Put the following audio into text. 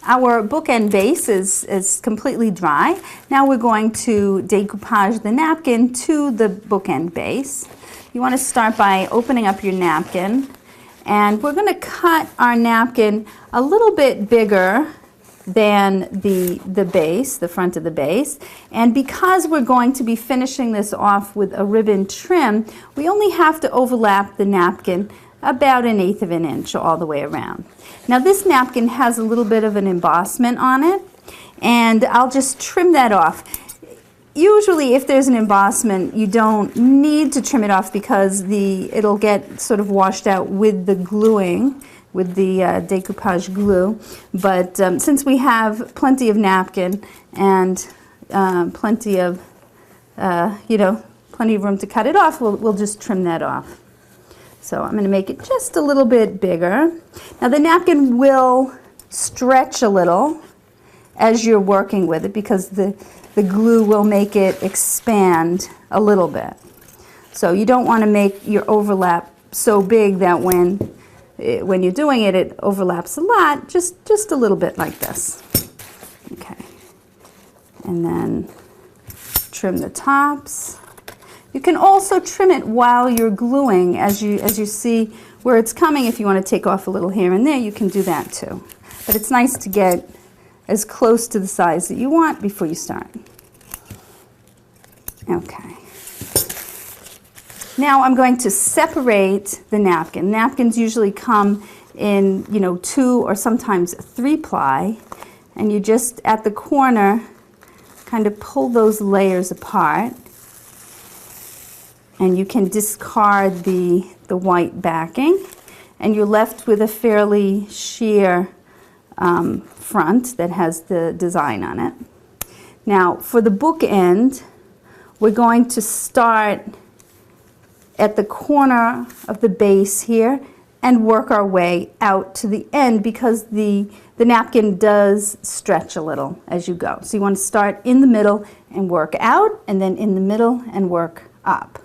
Our bookend base is completely dry. Now we're going to decoupage the napkin to the bookend base. You want to start by opening up your napkin, and we're going to cut our napkin a little bit bigger than the base, the front of the base. And because we're going to be finishing this off with a ribbon trim, we only have to overlap the napkin about 1/8 of an inch all the way around. Now this napkin has a little bit of an embossment on it, and I'll just trim that off. Usually if there's an embossment, you don't need to trim it off because it'll get sort of washed out with the gluing, with the decoupage glue. But since we have plenty of napkin and plenty of room to cut it off, we'll just trim that off. So I'm going to make it just a little bit bigger. Now the napkin will stretch a little as you're working with it because the glue will make it expand a little bit. So you don't want to make your overlap so big that when you're doing it, it overlaps a lot, just a little bit like this. Okay. And then trim the tops. You can also trim it while you're gluing as you see where it's coming. If you want to take off a little here and there, you can do that too. But it's nice to get as close to the size that you want before you start. Okay. Now I'm going to separate the napkin. Napkins usually come in, 2 or sometimes 3 ply, and you just at the corner kind of pull those layers apart. And you can discard the white backing, and you're left with a fairly sheer front that has the design on it. Now for the bookend, we're going to start at the corner of the base here and work our way out to the end because the napkin does stretch a little as you go. So you want to start in the middle and work out, and then in the middle and work up.